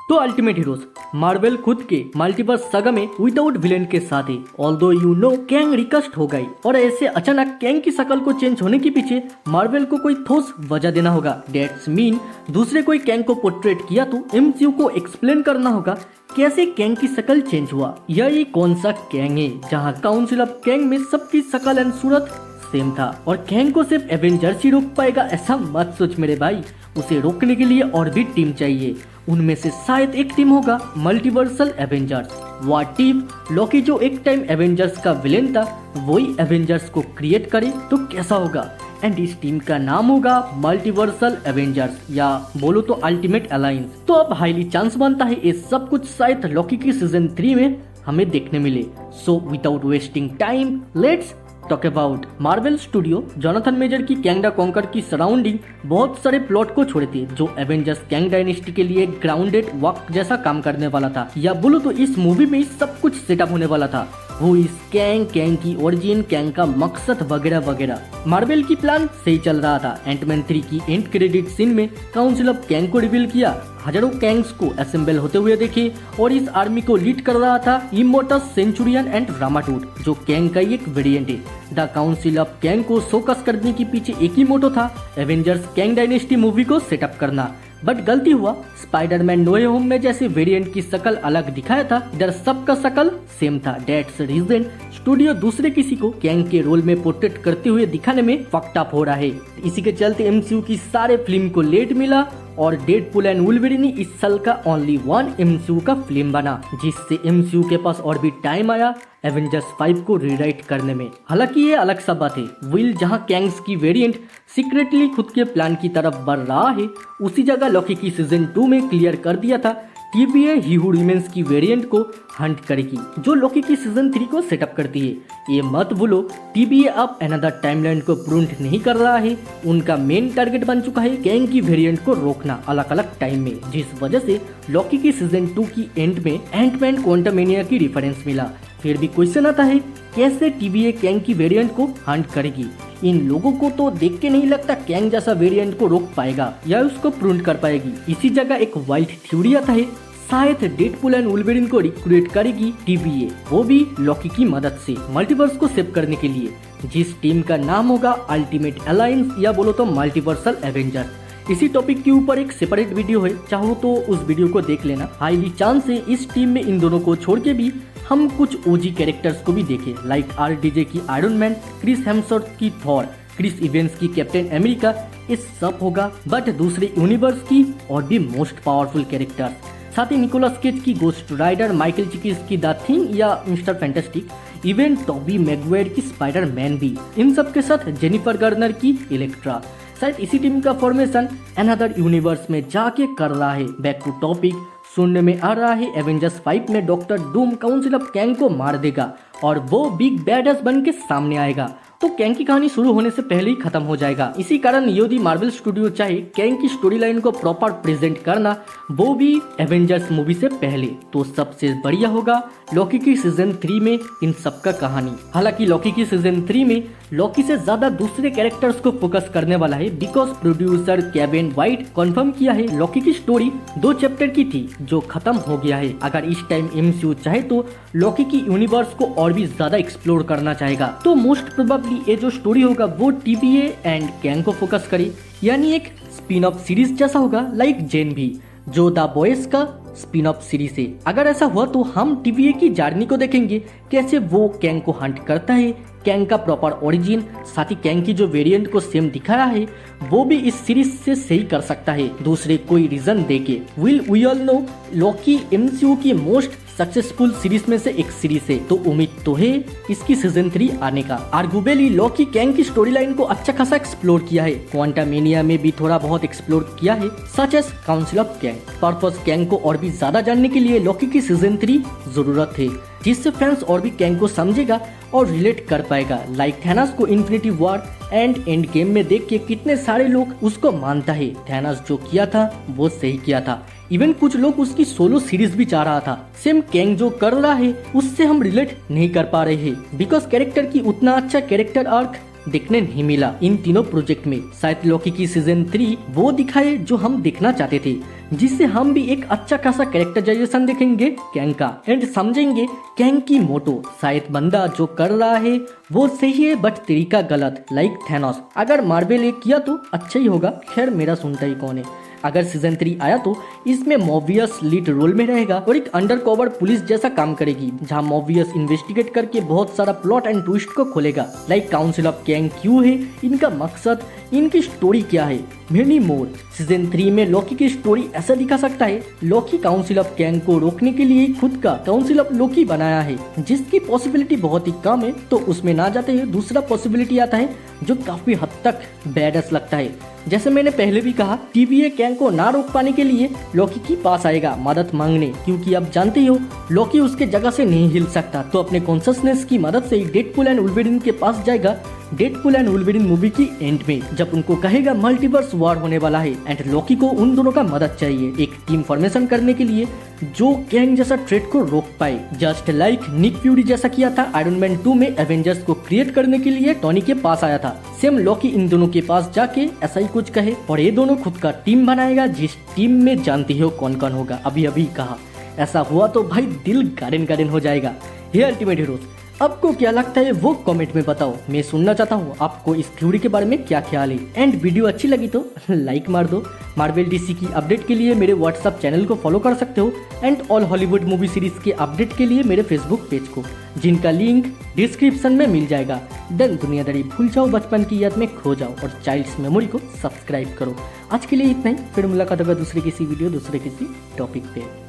तो ultimate heroes Marvel खुद के मल्टीवर्स सागा में विदाउट विलेन के साथ ही although you know Kang recast हो गई और ऐसे अचानक कैंग की शक्ल को चेंज होने के पीछे मार्वल को कोई ठोस वजह देना होगा। दैट्स मीन दूसरे कोई कैंग को पोर्ट्रेट किया तो एमसीयू को एक्सप्लेन करना होगा कैसे कैंग की शक्ल चेंज हुआ। यही कौन सा कैंग है जहाँ काउंसिल ऑफ कैंग में सबकी शक्ल एंड सूरत सेम था और कैंग को सिर्फ एवेंजर्स ही रोक पाएगा ऐसा मत सोच मेरे भाई। उसे रोकने के लिए और भी टीम चाहिए, उनमें से शायद एक टीम होगा multiversal Avengers. What if Loki जो एक टाइम एवेंजर्स का विलेन था वही एवेंजर्स को क्रिएट करे तो कैसा होगा। एंड इस टीम का नाम होगा मल्टीवर्सल एवेंजर्स या बोलो तो अल्टीमेट अलायंस। तो अब हाईली चांस बनता है ये सब कुछ शायद लॉकी की सीजन 3 में हमें देखने मिले। So without wasting time let's talk about Marvel studio Jonathan Major की कैंग द कॉन्कर की सराउंडिंग बहुत सारे प्लॉट को छोड़े थे जो एवेंजर्स कैंग डायनेस्टी के लिए ग्राउंडेड वर्क जैसा काम करने वाला था, या बोलो तो इस मूवी में सब कुछ सेटअप होने वाला था। वो इस कैंग की ओरिजिन, कैंग का मकसद वगैरह वगैरह। मार्वल की प्लान सही चल रहा था। एंटमैन 3 की एंड क्रेडिट सीन में काउंसिल ऑफ कैंग को रिवील किया, हजारों कैंग्स को असेंबल होते हुए देखे और इस आर्मी को लीड कर रहा था इमोर्टस, सेंचुरियन एंड रामाटूट जो कैंग का एक वेरिएंट है। द काउंसिल ऑफ कैंग को शोकस करने के पीछे एक ही मोटो था, एवेंजर्स कैंग डायनेस्टी मूवी को सेटअप करना। बट गलती हुआ, स्पाइडरमैन नो वे होम में जैसे वेरिएंट की शक्ल अलग दिखाया था, इधर सबका शक्ल सेम था। दैट्स रीजन स्टूडियो दूसरे किसी को कैंग के रोल में पोर्ट्रेट करते हुए दिखाने में फक्ड अप हो रहा है। इसी के चलते एमसीयू की सारे फिल्म को लेट मिला और डेडपूल एंड वुल्वरीन इस साल का ओनली वन एमसीयू का फिल्म बना, जिससे एमसीयू के पास और भी टाइम आया एवेंजर्स 5 को रीराइट करने में। हालांकि ये अलग सा बात है, विल जहां कैंग्स की वेरिएंट सीक्रेटली खुद के प्लान की तरफ बढ़ रहा है, उसी जगह लॉकी की सीजन 2 में क्लियर कर दिया था टीवीए ही हू रिमेन्स की वेरिएंट को हंट करेगी जो लॉकी की सीजन 3 को सेटअप करती है। ये मत भूलो टीवीए अब अनदर टाइमलाइन को प्रूव नहीं कर रहा है, उनका मेन टारगेट बन चुका है कैंग की वेरिएंट को रोकना अलग अलग टाइम में, जिस वजह से लॉकी की सीजन 2 की एंड में एंटमैन क्वांटमेनिया की रेफरेंस मिला। फिर भी क्वेश्चन आता है कैसे टीवीए कैंग की वेरिएंट को हंट करेगी। इन लोगों को तो देख के नहीं लगता कैंग जैसा वेरिएंट को रोक पाएगा या उसको प्रूव कर पाएगी। इसी जगह एक वाइल्ड थ्योरी आता है शायद डेडपूल एंड वुल्वरीन को रिक्रूट करेगी टीवीए, वो भी लॉकी की मदद से मल्टीवर्स को सेव करने के लिए, जिस टीम का नाम होगा अल्टीमेट अलायंस या बोलो तो मल्टीवर्सल एवेंजर्स। इसी टॉपिक के ऊपर एक सेपरेट वीडियो है, चाहो तो उस वीडियो को देख लेना। हाईली चांस है इस टीम में इन दोनों को छोड़ के भी हम कुछ ओजी कैरेक्टर्स को भी देखें, लाइक आरडीजे की आयरन मैन, क्रिस हेम्सवर्थ की थॉर, क्रिस इवेंस की कैप्टन अमेरिका, ये सब होगा बट दूसरे यूनिवर्स की और भी मोस्ट पावरफुल कैरेक्टर्स। साथ ही निकोलस केज की गोस्ट राइडर, माइकल चिकिस की द थिंग या mister fantastic, even Toby Maguire की स्पाइडर मैन भी, इन सब के साथ जेनिफर गार्नर की इलेक्ट्रा। शायद इसी टीम का फॉर्मेशन अनदर यूनिवर्स में जाके कर रहा है। बैक टू टॉपिक, सुनने में आ रहा है एवेंजर्स 5 में doctor Doom council of Kang को मार देगा और वो बिग बैडस बन के सामने आएगा, तो कैंग की कहानी शुरू होने से पहले ही खत्म हो जाएगा। इसी कारण यदि मार्वल स्टूडियो चाहे कैंग की स्टोरी लाइन को प्रॉपर प्रेजेंट करना, वो भी एवेंजर्स मूवी से पहले, तो सबसे बढ़िया होगा लॉकी की सीजन 3 में इन सब का कहानी। हालांकि लॉकी की सीजन 3 में लॉकी से ज्यादा दूसरे कैरेक्टर्स को फोकस करने वाला है, because producer Kevin white confirm किया है लॉकी की स्टोरी 2 चैप्टर की थी जो खत्म हो गया है। अगर इस टाइम एमसीयू चाहे तो लॉकी की यूनिवर्स को और भी ज्यादा एक्सप्लोर करना चाहेगा, तो मोस्ट प्रोबेबली ये जो स्टोरी होगा वो टीवीए एंड कैंग को फोकस करे, यानी एक स्पिन ऑफ सीरीज जैसा होगा, लाइक जेन भी जो द बॉयज का स्पिन ऑफ सीरीज है। अगर ऐसा हुआ तो हम टीवीए की जर्नी को देखेंगे, कैसे वो कैंग को हंट करता है, कैंग का प्रॉपर ओरिजिन, साथ ही कैंग की जो वेरिएंट को सेम दिखाया है वो भी इस सीरीज से सही कर सकता है दूसरे कोई रीजन देके। Will we all know Loki MCU की मोस्ट सक्सेसफुल सीरीज में से एक सीरीज है, तो उम्मीद तो है इसकी सीजन 3 आने का। आर्गुबेली लॉकी कैंग की स्टोरी लाइन को अच्छा खासा एक्सप्लोर किया है, क्वांटामेनिया में भी थोड़ा बहुत एक्सप्लोर किया है, such as council of Kang. Purpose Kang को और भी ज्यादा जानने के लिए लॉकी की सीजन 3 जरूरत है, जिससे फैंस और भी कैंग को समझेगा और रिलेट कर पाएगा। लाइक थैनोस को infinity war and end game में देख के कितने सारे लोग उसको मानता है, थैनोस जो किया था वो सही किया था। इवन कुछ लोग उसकी सोलो सीरीज भी चाह रहा था। सेम कैंग जो कर रहा है उससे हम रिलेट नहीं कर पा रहे हैं, बिकॉज कैरेक्टर की उतना अच्छा कैरेक्टर आर्क देखने नहीं मिला इन तीनों प्रोजेक्ट में। शायद लॉकी की सीजन 3 वो दिखाए जो हम देखना चाहते थे, जिससे हम भी एक अच्छा खासा कैरेक्टराइजेशन देखेंगे कैंग का एंड समझेंगे कैंग की मोटो। शायद बंदा जो कर रहा है वो सही है बट तरीका गलत, लाइक थैनोस। अगर मार्वल ये किया तो अच्छा ही होगा, खैर मेरा सुनता ही कौन है। अगर सीजन 3 आया तो इसमें मोबियस लीड रोल में रहेगा और एक अंडरकवर पुलिस जैसा काम करेगी, जहां मोबियस इन्वेस्टिगेट करके बहुत सारा प्लॉट एंड ट्विस्ट को खोलेगा, लाइक काउंसिल ऑफ कैंग क्यों है, इनका मकसद, इनकी स्टोरी क्या है, मेनी मोर। सीजन 3 में लॉकी की स्टोरी ऐसा दिखा सकता है, लॉकी काउंसिल ऑफ कैंग को रोकने के लिए खुद का काउंसिल ऑफ लोकी बनाया है, जिसकी पॉसिबिलिटी बहुत ही कम है। तो उसमें ना जाते हुए दूसरा पॉसिबिलिटी आता है जो काफी हद तक बैडस लगता है। जैसे मैंने पहले भी कहा, TVA कैंग को ना रोक पाने के लिए लॉकी के पास आएगा मदद मांगने, क्योंकि अब जानते हो लॉकी उसके जगह से नहीं हिल सकता, तो अपने कॉन्शसनेस की मदद से डेडपूल एंड वुल्वरीन के पास जाएगा डेडपूल एंड वुल्वरीन मूवी की एंड में, जब उनको कहेगा मल्टीवर्स वॉर होने वाला है एंड लॉकी को उन दोनों का मदद चाहिए एक टीम फॉर्मेशन करने के लिए जो कैंग जैसा थ्रेट को रोक पाए, जस्ट लाइक निक फ्यूरी जैसा किया था आयरन मैन 2 में एवेंजर्स को क्रिएट करने के लिए टोनी के पास आया था। सेम लॉकी इन दोनों के पास जाके ऐसा ही कुछ कहे और ये दोनों खुद का टीम बनाएगा, जिस टीम में जानते हो कौन कौन होगा, अभी अभी कहा। ऐसा हुआ तो भाई दिल गार्डन गार्डन हो जाएगा। ये अल्टीमेट हीरोज, आपको क्या लगता है वो कमेंट में बताओ, मैं सुनना चाहता हूँ आपको इस थ्योरी के बारे में क्या ख्याल है। एंड वीडियो अच्छी लगी तो लाइक मार दो। मार्वल DC की अपडेट के लिए मेरे व्हाट्सएप चैनल को फॉलो कर सकते हो and all Hollywood movie series के अपडेट के लिए मेरे फेसबुक पेज को, जिनका लिंक डिस्क्रिप्शन में मिल जाएगा। देन दुनियादारी भूल जाओ, बचपन की याद में खो जाओ और चाइल्ड्स मेमोरी को सब्सक्राइब करो। आज के लिए इतना ही, फिर मुलाकात होगा दूसरे किसी वीडियो दूसरे किसी टॉपिक पे।